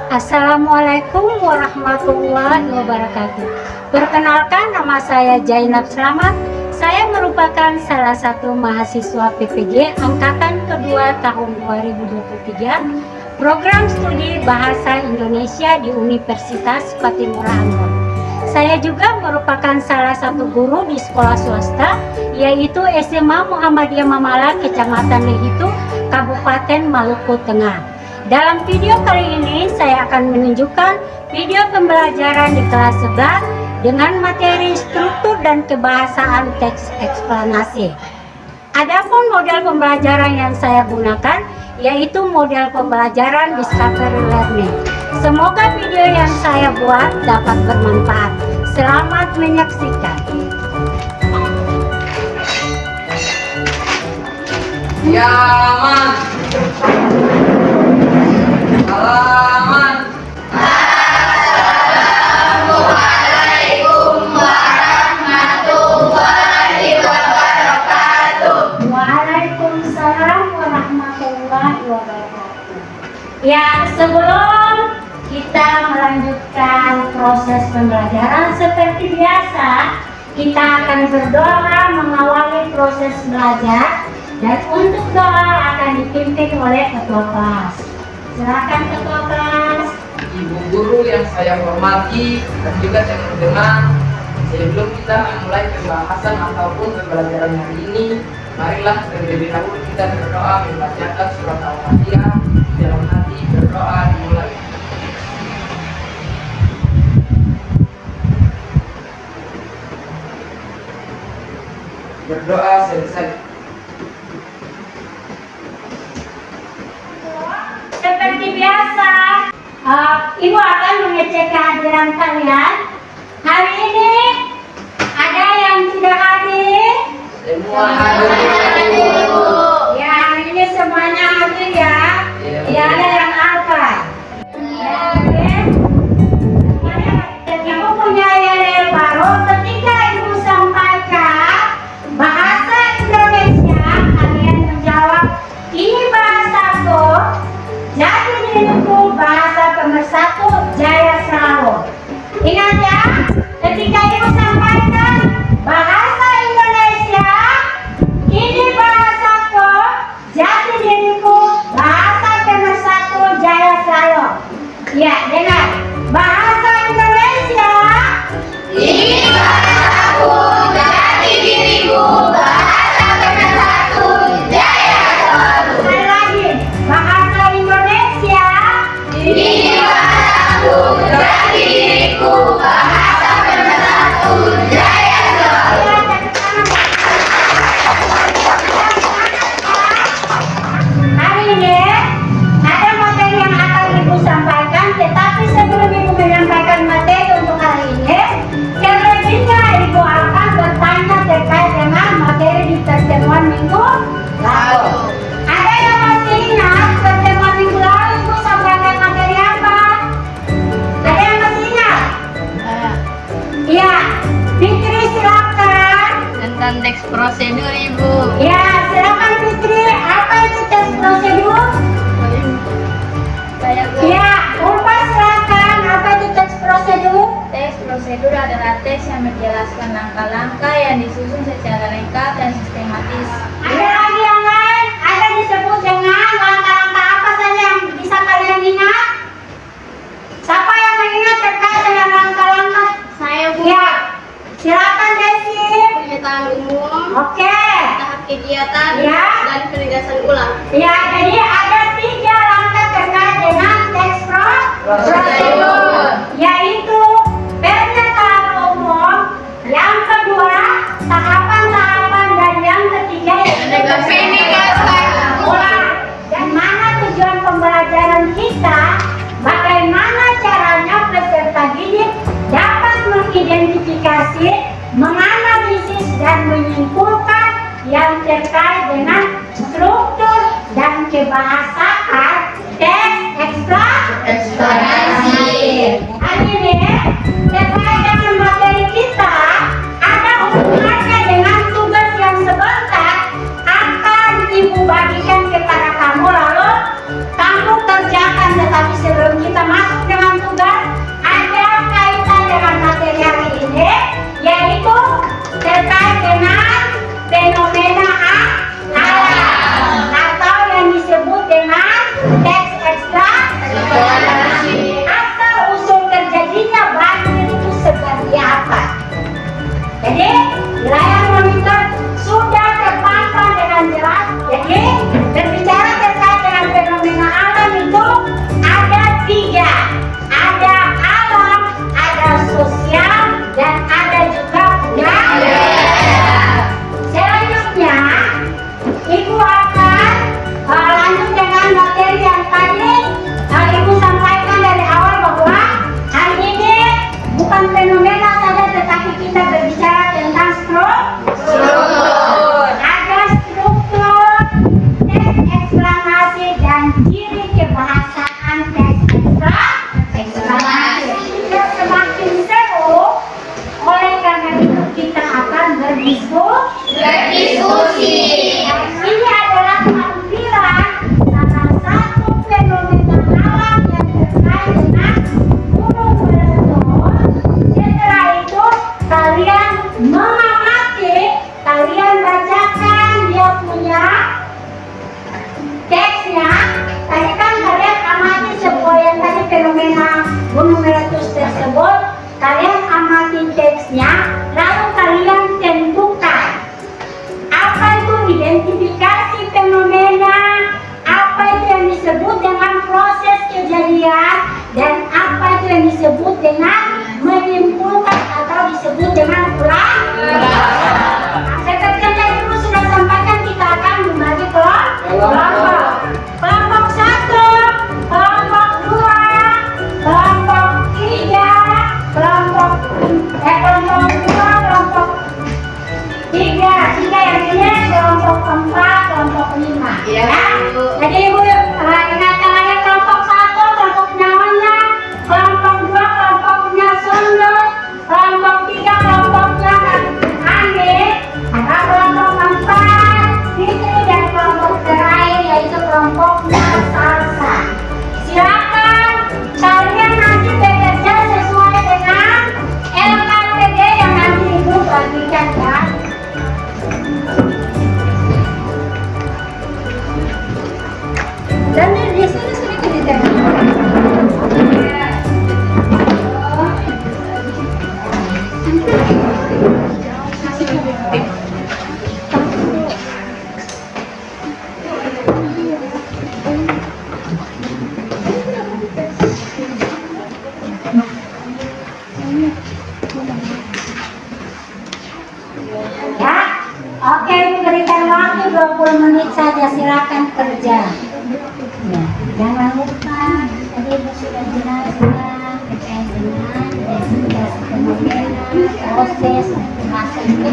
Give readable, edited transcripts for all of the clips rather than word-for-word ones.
Assalamualaikum warahmatullahi wabarakatuh. Perkenalkan, nama saya Jainab Slamet. Saya merupakan salah satu mahasiswa PPG Angkatan kedua tahun 2023 Program Studi Bahasa Indonesia di Universitas Patimura Ambon. Saya juga merupakan salah satu guru di sekolah swasta, yaitu SMA Muhammadiyah Mamalang, Kecamatan Lehitu, Kabupaten Maluku Tengah. Dalam video kali ini saya akan menunjukkan video pembelajaran di kelas 11 dengan materi struktur dan kebahasaan teks eksplanasi. Adapun model pembelajaran yang saya gunakan yaitu model pembelajaran Discovery Learning. Semoga video yang saya buat dapat bermanfaat. Selamat menyaksikan. Ya, Man. Halaman. Assalamualaikum warahmatullahi wabarakatuh. Waalaikumsalam warahmatullahi wabarakatuh. Ya, sebelum kita melanjutkan proses pembelajaran seperti biasa, kita akan berdoa mengawali proses belajar, dan untuk doa akan dipimpin oleh ketua kelas. Silakan ketua kelas. Ibu guru yang saya hormati dan juga teman-teman, sebelum kita memulai pembahasan ataupun pembelajaran hari ini, marilah terlebih dahulu kita berdoa membacakan surat Al-Fatihah. Dalam hati berdoa dimulai. Berdoa selesai. Seperti biasa, Ibu akan mengecek kehadiran kalian. Hari ini ada yang tidak hadir? Semua hadir. Ya, hari ini semuanya hadir ya. Ya, ada yang apa? Ya, oke. Ibu punya yel baru. Ketika Ibu sampaikan bahasa Indonesia, kalian menjawab, ini bahasaku. Jadi diriku bahasa pemersatu jaya selalu. Ingat ya, ketika Ibu sampaikan bahasa Indonesia, ini bahasaku, jati diriku, bahasa pemersatu jaya selalu. Ya, dengar. Bahasa Indonesia, Ini bahasaku, jati diriku, bahasa pemersatu jaya selalu. sekali lagi. Bahasa Indonesia, Ini bahasaku, jati diriku, bahasa pemersatu jaya selalu. hari ini ada materi yang akan Ibu sampaikan, tetapi sebelum Ibu menyampaikan materi untuk hari ini, selebihnya Ibu akan bertanya terkait dengan materi di pertemuan minggu lalu. Ada yang masih ingat pertemuan minggu lalu Ibu sampaikan materi apa? Ada yang masih ingat? Iya, Fitri silakan. Tentang teks prosedur, Ibu. Ya, silakan Fitri. Apa itu tes prosedur? Saya Ya, Ulfa silakan. Apa itu tes prosedur? Teks prosedur adalah teks yang menjelaskan langkah-langkah yang disusun secara lengkap dan sistematis. Ada lagi yang lain? Ada disebut dengan langkah-langkah apa saja yang bisa kalian ingat? Siapa yang mengingat terkait dengan langkah-langkah? Saya Ya, silakan Desi. pernyataan umum, Oke. tahap kegiatan, Ya. dan penegasan ulang. Ya, jadi ada 3 langkah terkait dengan teks prosedur, yaitu pernyataan umum, yang kedua tahapan-tahapan, dan yang ketiga Penegasan ulang. Dan mana tujuan pembelajaran kita? Bagaimana caranya peserta didik dapat mengidentifikasi, menganalisis, dan menyimpulkan yang terkait dengan struktur dan kebahasaan teks eksplanasi. Hari ini terkait dengan materi kita ada hubungannya dengan tugas yang sebentar akan Ibu bagikan kepada kamu, lalu kamu kerjakan. Tetapi sebelum kita masuk terkait dengan fenomena alam atau yang disebut dengan teks ekstra. Asal usul terjadinya banjir itu seperti apa? Jadi layar monitor sudah terpampang dengan jelas. Jadi berbicara terkait dengan fenomena alam itu ada 3. Ada alam, ada sosial, dan ada juga budaya. Selanjutnya, Ibu akan lanjut dengan materi yang tadi Ibu sampaikan dari awal bahwa hari ini bukan fenomena saja, tetapi kita berbicara tentang struktur. Ada struktur, teks eksplanasi, dan ciri kebahasaan teks eksplanasi. Semakin seru, oleh karena itu kita akan berdiskusi. Ini adalah tampilan salah satu fenomena alam yang terkait dengan gunung meletus. Setelah itu kalian mengamati, kalian bacakan dia punya teksnya. Tadi kan kalian amati sebuah yang tadi fenomena gunung meletus tersebut. Kalian amati teksnya, lalu kalian tentukan apa itu identifikasi fenomena, apa itu yang disebut dengan proses kejadian, dan apa itu yang disebut dengan menyimpulkan atau disebut dengan ulasan. Seperti yang tadi Ibu sudah sampaikan, kita akan membagi kelompok. Kelompok 1, kelompok 2, kelompok 3, kelompok 2, kelompok 3 yang ini kelompok 4, kelompok 5. Ya. Jadi Ibu ingatkan lagi kelompok 1, kelompok namanya, kelompok 2, kelompoknya sundut, kelompok 3, kelompoknya aneh, kelompok 4 itu, dan kelompok terakhir yaitu kelompoknya salsa. Silakan kalian nanti bekerja sesuai dengan LKPD yang nanti Ibu bagikan ya. Dan di sini sedikit ditekan. Ya, oke, Ibu berikan waktu 20 menit saja, silakan kerja. Ya, jangan lupa tadi Ibu sudah jelaskan terkait dengan identifikasi fenomena, proses, masa itu.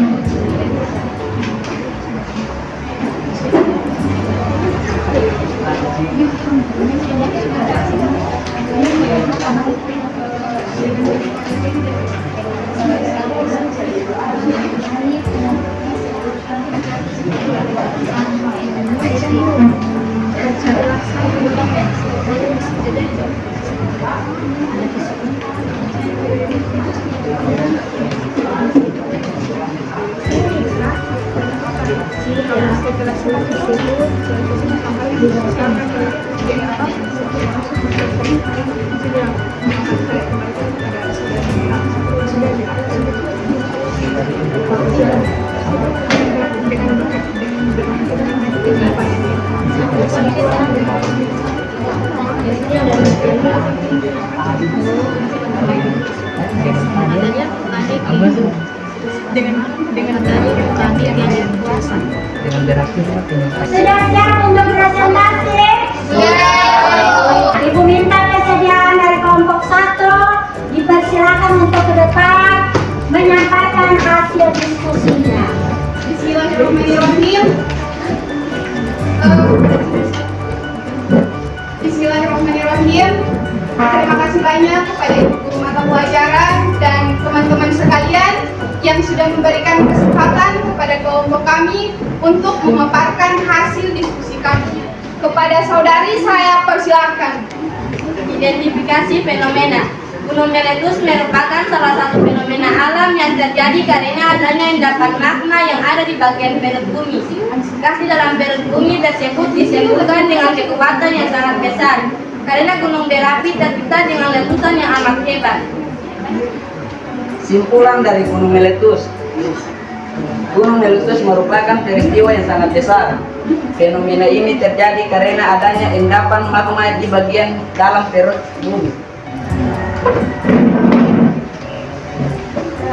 Sudah siap untuk presentasi? Ibu minta kesediaan dari kelompok 1 dipersilakan untuk ke depan menyampaikan hasil diskusinya. Bismillahirrahmanirrahim. Bismillahirrahmanirrahim. Terima kasih banyak kepada Ibu Guru Mata Pelajaran dan teman-teman sekalian yang sudah memberikan kesempatan kepada kelompok kami untuk memaparkan hasil diskusi kami. Kepada saudari saya persilakan. Identifikasi fenomena. Gunung Meletus merupakan salah satu fenomena alam yang terjadi karena adanya endapan magma yang ada di bagian perut bumi. Gas di dalam perut bumi tersebut disebutkan dengan kekuatan yang sangat besar karena gunung berapi tercipta dengan letusan yang amat hebat. Simpulan dari Gunung Meletus. Gunung Meletus merupakan peristiwa yang sangat besar. Fenomena ini terjadi karena adanya endapan magma di bagian dalam perut bumi.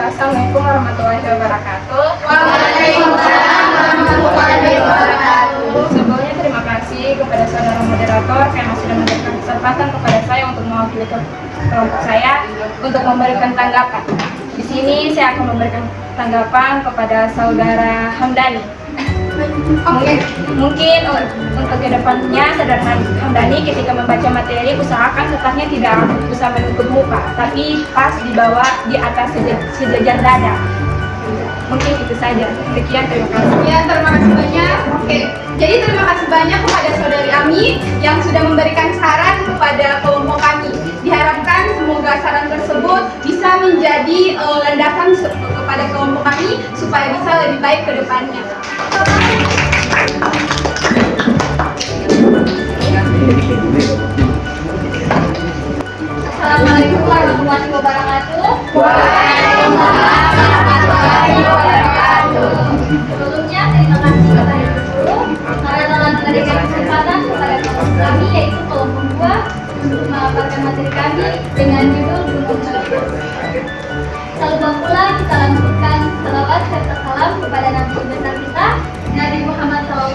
Assalamualaikum warahmatullahi wabarakatuh. Waalaikumsalam warahmatullahi wabarakatuh. Sebelumnya terima kasih kepada saudara moderator karena sudah memberikan kesempatan kepada saya untuk mewakili kelompok saya untuk memberikan tanggapan. Di sini saya akan memberikan tanggapan kepada saudara Hamdani. Mungkin untuk kedepannya saudara Hamdani ketika membaca materi usahakan letaknya tidak usah menutup muka, tapi pas di bawah di atas sejajar dada. Mungkin itu saja. Sekian, terima kasih. Ya, terima kasih banyak. Oke, jadi terima kasih banyak kepada saudari Ami yang sudah memberikan saran kepada kelompok kami. Diharapkan semoga saran tersebut bisa menjadi landasan kepada kelompok kami supaya bisa lebih baik ke depannya. Assalamualaikum warahmatullahi wabarakatuh. Waalaikumsalam warahmatullahi wabarakatuh. Sebelumnya terima kasih kepada guru karena telah memberikan kesempatan kepada kelompok kami yaitu kelompok 2 untuk memaparkan materi kami dengan judul Gunung Meletus. Saluba pula kita lanjutkan salawat serta salam kepada Nabi besar kita Nabi Muhammad SAW.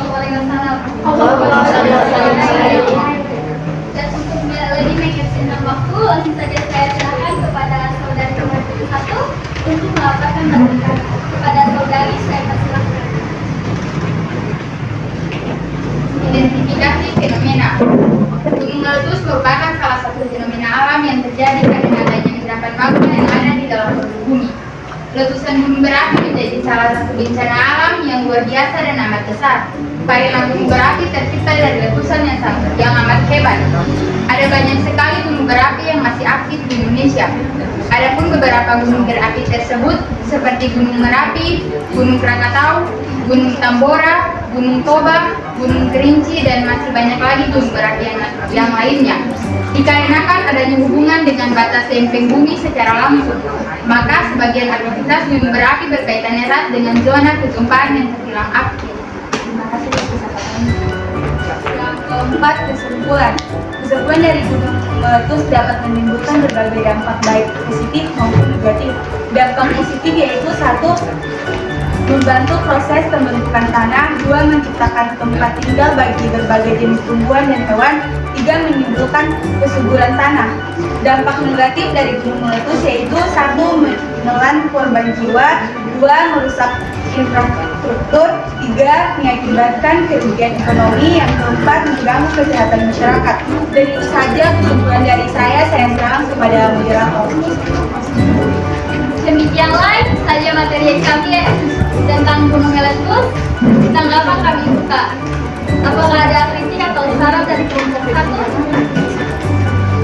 Dan untuk lebih menghabiskan waktu, langsung saja saya serahkan kepada saudari nomor 1 untuk melaporkan materi kami. Kepada saudari saya persilahkan. Identifikasi fenomena. Gunung Meletus merupakan salah satu fenomena alam yang terjadi karena adanya endapan magma yang ada di dalam perut bumi. Letusan gunung berapi menjadi salah satu bencana alam yang luar biasa dan amat besar. Karena gunung berapi tercipta dari letusan yang amat hebat. Ada banyak sekali gunung berapi yang masih aktif di Indonesia. Adapun beberapa gunung berapi tersebut seperti Gunung Merapi, Gunung Krakatau, Gunung Tambora, Gunung Toba, Gunung Kerinci, dan masih banyak lagi gunung berapi yang lainnya. Dikarenakan adanya hubungan dengan batas lempeng bumi secara langsung, maka sebagian aktivitas gunung berapi berkaitan erat dengan zona kegempaan yang terbilang aktif. Terima kasih atas kesabarannya. Yang keempat, kesimpulan. Kesimpulan dari Gunung Meletus dapat menimbulkan berbagai dampak baik positif maupun negatif. Dampak positif yaitu 1. Membantu proses pembentukan tanah. 2. Menciptakan tempat tinggal bagi berbagai jenis tumbuhan dan hewan. 3. Menimbulkan kesuburan tanah. Dampak negatif dari Gunung Meletus yaitu 1. Menelan korban jiwa. 2. Merusak infrastruktur. 3. Mengakibatkan kerugian ekonomi. Yang keempat, mengganggu kesehatan masyarakat. Dan itu saja kesimpulan dari saya serahkan kepada moderator. Demikianlah saja materi kami tentang Gunung Meletus. Tanggapan kami buka. Apakah ada kritik atau saran dari kelompok 1?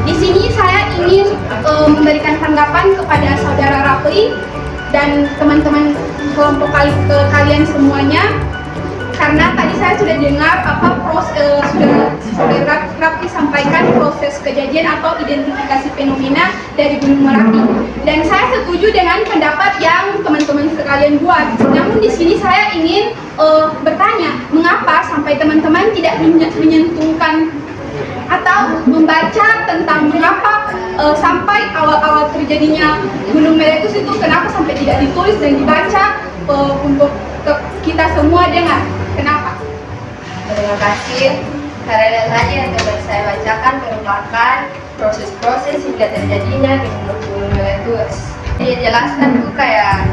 Di sini saya ingin memberikan tanggapan kepada saudara Rafli dan teman-teman kelompok kalian semuanya. Karena tadi saya sudah dengar sudah Rafli sampaikan proses kejadian atau identifikasi fenomena dari Gunung Merapi, dan saya setuju dengan pendapat yang teman-teman sekalian buat. Namun di sini saya ingin bertanya, mengapa sampai teman-teman tidak menyentuhkan atau membaca tentang mengapa sampai awal-awal terjadinya Gunung Meletus itu kenapa sampai tidak ditulis dan dibaca untuk kita semua dengar. Kenapa? Terima kasih. Karena tadi yang dapat saya bacakan merupakan proses-proses hingga terjadinya Gunung Meletus. Dijelaskan tuh kayak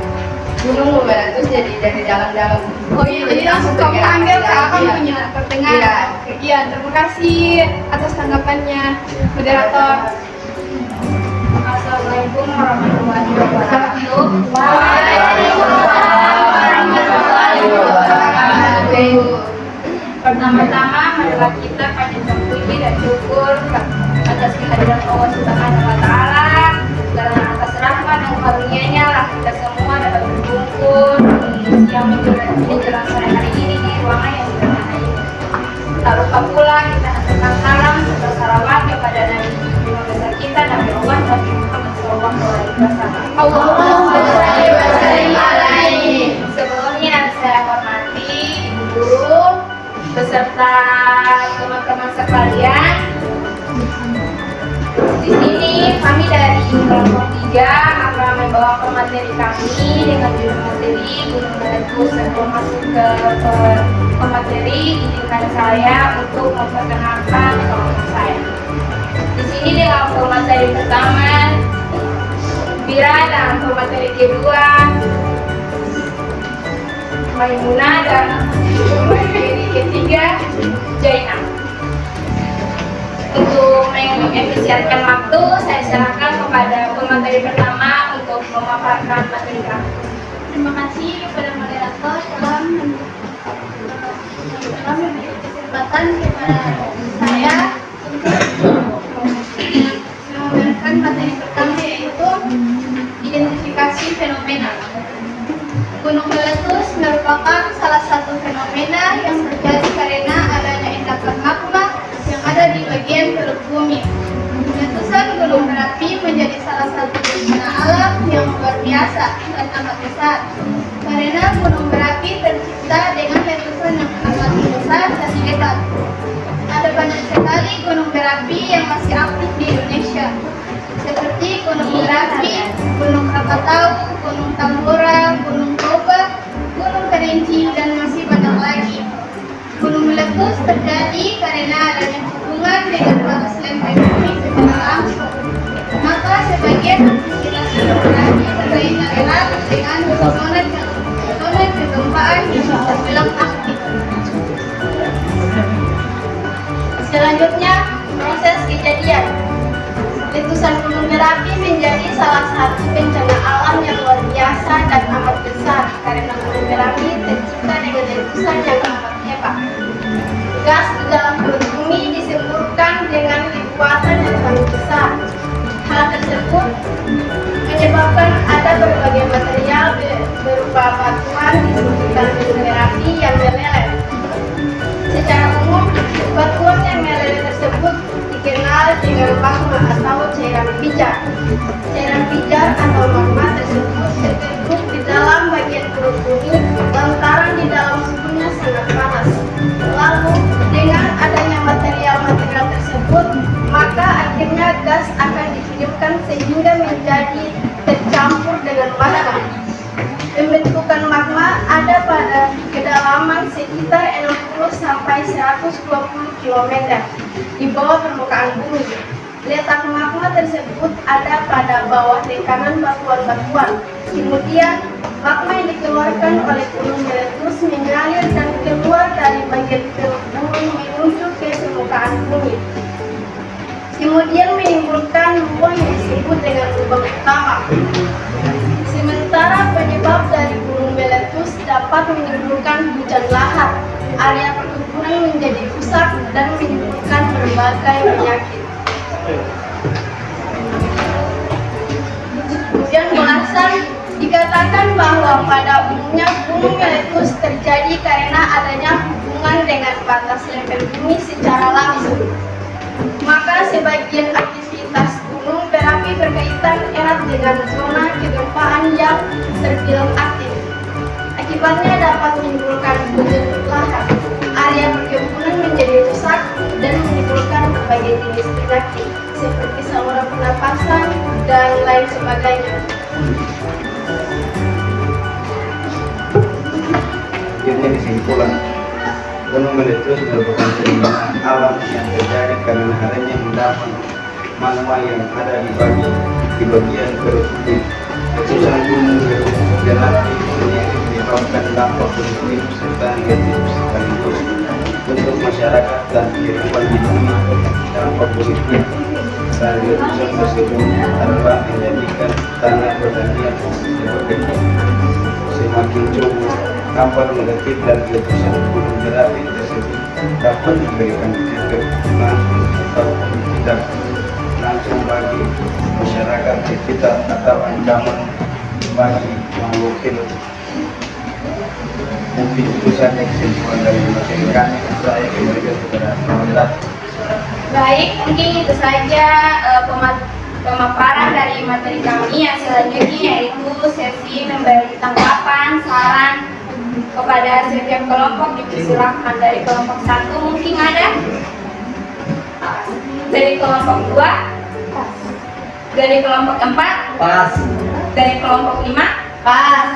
Gunung Meletus jadi dari dalam-dalam. Oh iya, jadi langsung kamu ambil ke apa punya pertengahan. Iya. Iya, terima kasih atas tanggapannya, moderator. Assalamualaikum warahmatullahi wabarakatuh. Waalaikumsalam warahmatullahi wabarakatuh. Pertama-tama marilah kita panjatkan puji dan syukur atas kehadiran Allah Subhanahu wa taala yang menjelang sore hari ini di ruangan yang sederhana ini. Tak lupa pula kita aturkan salam serta salawat kepada Nabi besar kita Nabi Allah Nabi Muhammad SAW. Allahumma shalli wa sallim alaihi. Sebelumnya saya hormati ibu guru beserta teman-teman sekalian. Di sini kami dari kelompok 3 akan membawakan materi kami dengan judul materi gunung meletus. Sebelum masuk ke pemateri, izinkan saya untuk memperkenalkan kelompok saya. Di sini dengan pemateri pertama Bira dan pemateri kedua Maimunah dan pemateri ketiga Jainab. Untuk mengefisienkan waktu, saya serahkan kepada pemateri pertama untuk memaparkan materi kami. Terima kasih kepada moderator telah memberi kesempatan kepada saya untuk memberikan materi pertama, yaitu identifikasi fenomena. Gunung meletus merupakan salah satu fenomena yang terjadi karena adanya endapan magma yang ada di bagian perut bumi. Letusan gunung berapi menjadi salah satu bencana alam yang luar biasa dan amat besar. Karena gunung berapi tercipta dengan letusan yang amat besar dan hebat. Ada banyak sekali gunung berapi yang masih aktif di Indonesia, seperti Gunung Merapi, Gunung Krakatau, Gunung Tambora, Gunung Toba, Gunung Kerinci, dan masih banyak lagi. Gunung meletus terjadi karena adanya hubungan dengan batas lempeng bumi secara langsung. Maka sebagian aktivitas gunung berapi terkait erat dengan zona kegempaan yang terbilang aktif. Selanjutnya, proses kejadian. Letusan gunung berapi menjadi salah satu bencana alam yang luar biasa dan amat besar karena gunung berapi tercipta dengan letusan yang amat hebat. Gas di dalam perut bumi disemburkan dengan kekuatan yang sangat besar. Hal tersebut menyebabkan ada berbagai material berupa batuan di sekitar gunung berapi yang meleleh. Secara umum, batuan yang meleleh tersebut dikenal dengan magma atau cairan pijar. Cairan pijar atau magma tersebut terbentuk di dalam bagian perut bumi lantaran di dalam suhunya sangat panas. Lalu dengan adanya material-material tersebut, maka akhirnya gas akan dihidupkan sehingga menjadi tercampur dengan magma. Pembentukan magma ada pada kedalaman sekitar 60 sampai 120 km di bawah permukaan bumi. Letak magma tersebut ada pada bawah tekanan batuan-batuan. Kemudian magma yang dikeluarkan oleh gunung meletus mengalir dan keluar dari bagian perut bumi menuju ke permukaan bumi. Kemudian menimbulkan lubang yang disebut dengan lubang utama. Sementara penyebab dari gunung meletus dapat menimbulkan hujan lahar, area perkebunan menjadi rusak dan menimbulkan berbagai penyakit. Kemudian belasan dikatakan bahwa pada umumnya gunung meletus terjadi karena adanya hubungan dengan batas lempeng bumi secara langsung. Maka sebagian aktivitas gunung berapi berkaitan erat dengan zona kegempaan yang terbilang aktif. Akibatnya dapat menimbulkan hujan lahar, area perkebunan menjadi rusak dan menimbulkan berbagai jenis penyakit seperti saluran pernapasan dan lain sebagainya. Akhirnya kesimpulan, gunung meletus merupakan fenomena alam yang terjadi karena adanya endapan magma yang ada di bagian perut bumi. Letusan gunung berapi menyebabkan dampak positif serta negatif sekaligus. Untuk masyarakat dan kehidupan di bumi, dampak positif dari letusan tersebut adalah menjadikan tanah pertanian sebagai semakin subur. Dampak negatif dari letusan gunung berapi tersebut dapat memberikan efek langsung atau tidak langsung bagi masyarakat sekitar atau ancaman bagi makhluk hidup. Mungkin itu saja kesimpulan dari materi kami. Saya kembalikan kepada Muhammad. Baik, mungkin itu saja pemaparan dari materi kami. Yang selanjutnya yaitu sesi memberi tanggapan, saran kepada setiap kelompok. Dipersilakan dari kelompok 1 mungkin ada, dari kelompok 2, dari kelompok 4, Pas. dari kelompok 5, pas.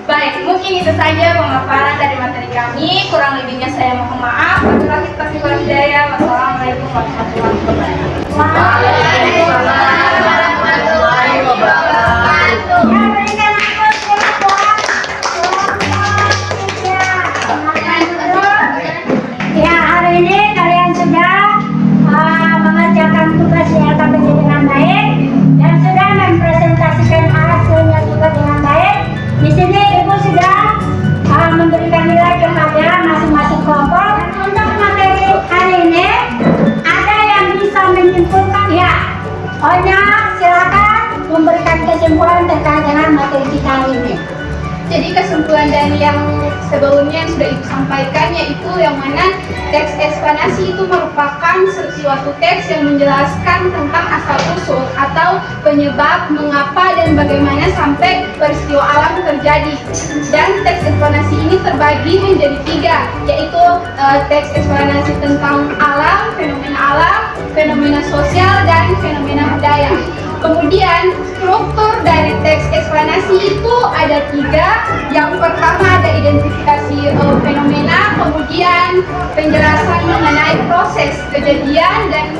Baik, mungkin itu saja pemaparan dari materi kami. Kurang lebihnya saya mohon maaf. Wabillahi taufiq wal hidayah. Wassalamualaikum warahmatullahi wabarakatuh. Waalaikumsalam warahmatullahi wabarakatuh. Ya, berikan aplaus buat ya, hari ini kalian sudah mengerjakan tugas di LKPD dengan baik dan sudah mempresentasikan hasilnya juga dengan baik. Di sini Ibu sudah memberikan nilai kepada masing-masing kelompok. Dan untuk materi hari ini ada yang bisa menyimpulkan ya. Ohnya silakan memberikan kesimpulan terkait dengan materi kita hari ini. Jadi kesimpulan dari yang sebelumnya yang sudah Ibu sampaikan, yaitu yang mana teks eksplanasi itu merupakan suatu teks yang menjelaskan tentang asal-usul atau penyebab mengapa dan bagaimana sampai peristiwa alam terjadi. Dan teks eksplanasi ini terbagi menjadi 3, yaitu teks eksplanasi tentang alam, fenomena sosial, dan fenomena budaya. Kemudian struktur dari teks eksplanasi itu ada 3. Yang pertama ada identifikasi fenomena, kemudian penjelasan mengenai proses kejadian, dan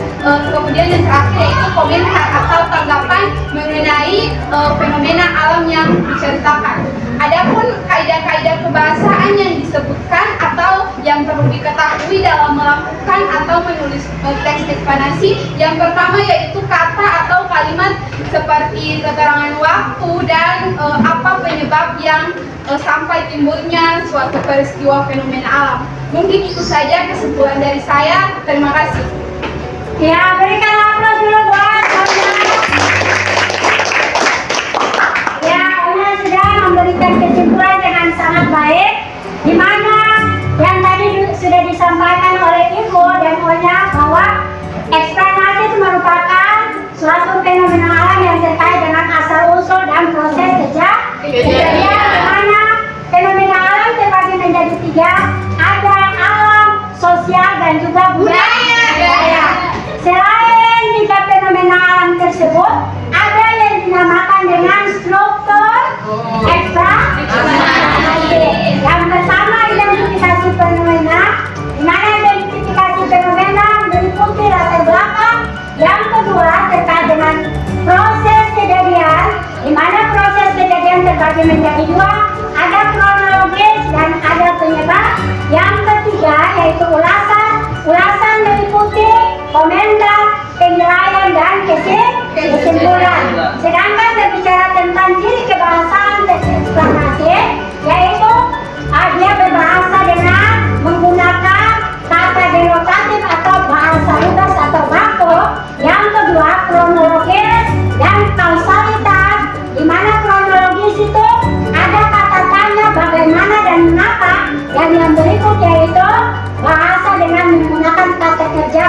kemudian yang terakhir yaitu komentar atau tanggapan mengenai fenomena alam yang diceritakan. Adapun kaidah-kaidah kebahasaan yang disebutkan atau yang perlu diketahui dalam melakukan atau menulis teks eksplanasi, yang pertama yaitu kata atau kalimat seperti keterangan waktu dan apa penyebab yang sampai timbulnya suatu peristiwa fenomena alam. Mungkin itu saja kesimpulan dari saya. Terima kasih. Ya, berikan aplaus dulu buat ya, Ona sudah memberikan kesimpulan dengan sangat baik, di mana yang tadi sudah disampaikan oleh Ibu dan Onya bahwa eksplanasi itu merupakan suatu fenomena alam yang terkait dengan asal-usul dan proses kejadian, di mana fenomena alam terbagi menjadi 3, ada alam, sosial, dan juga budaya. Selain 3 fenomena alam tersebut, ada yang dinamakan dengan struktur eksplanasi. Yang pertama identifikasi fenomena, di mana identifikasi fenomena meliputi latar belakang. Yang kedua terkait dengan proses kejadian, di mana proses kejadian terbagi menjadi 2, ada kronologis dan ada penyebab. Yang ketiga yaitu ulasan. Ulasan meliputi komentar, penilaian, dan kesimpulan. Sedangkan berbicara tentang ciri kebahasaan teks eksplanasi, yaitu dia berbahasa dengan menggunakan kata denotatif atau bahasa lugas atau baku. Yang kedua kronologis dan kausalitas, di mana kronologis itu ada kata tanya bagaimana dan mengapa, dan yang berikut yaitu bahasa dengan menggunakan kata kerja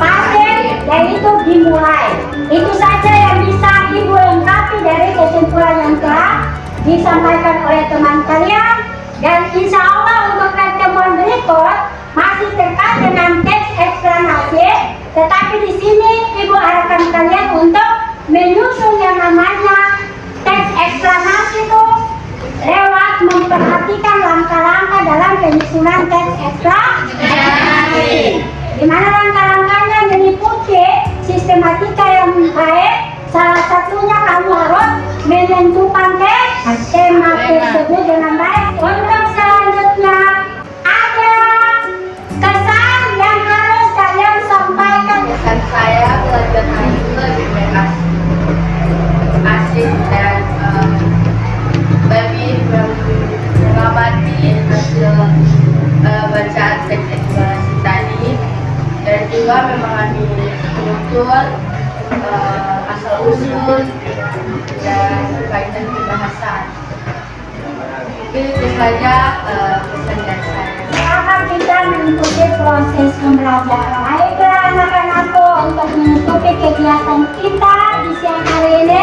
pasif, yaitu dimulai. Itu saja yang bisa Ibu lengkapi dari kesimpulan yang telah disampaikan oleh teman kalian. Dan insya Allah untuk pertemuan berikut masih terkait dengan teks eksplanasi, tetapi di sini Ibu harapkan kalian untuk menyusun yang namanya teks eksplanasi itu lewat memperhatikan langkah-langkah dalam penyusunan teks eksplanasi, di mana langkah-langkahnya meliputi sistematika yang baik. Salah satunya kamu harus menentukan tema tersebut dengan baik. Untuk selanjutnya ada kesan yang harus kalian sampaikan. Kesan saya belajar hari ini lebih bebas, asik, dan lebih mengamati hasil bacaan teks eksplanasi tadi, dan juga memahami struktur, asal usul, dan kaitan kebahasaan. Itu saja pesan dari saya. Selamat kita mengikuti proses pembelajaran. Baiklah anak-anakku, untuk menutupi kegiatan kita di siang hari ini,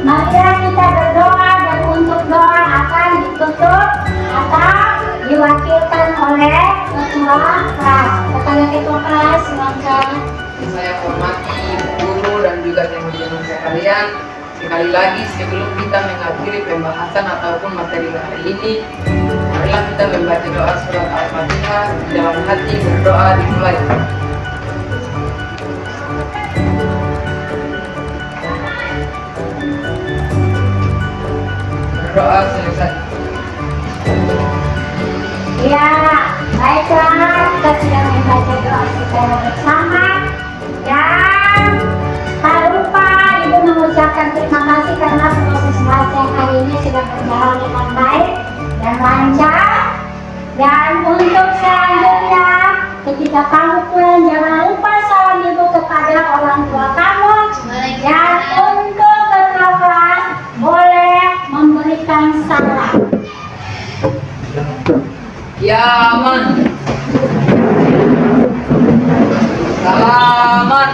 marilah kita berdoa, dan untuk doa akan ditutup atau diwakilkan oleh ketua kelas. Kepada ketua kelas, silakan. Saya hormati guru dan juga teman-teman sekalian. Sekali lagi sebelum kita mengakhiri pembahasan ataupun materi hari ini, marilah kita membaca doa surat Al-Fatihah di dalam hati, berdoa dimulai. Berdoa selesai. Ya, baiklah, kita sudah membaca doa secara bersama, dan tak lupa Ibu mengucapkan terima kasih karena proses belajar hari ini sudah berjalan dengan baik dan lancar. Dan untuk selanjutnya, ketika kamu pulang, jangan lupa salam Ibu kepada orang tua kamu. Dan untuk ketua kelas, boleh memberikan salam. Ya aman. Salaman.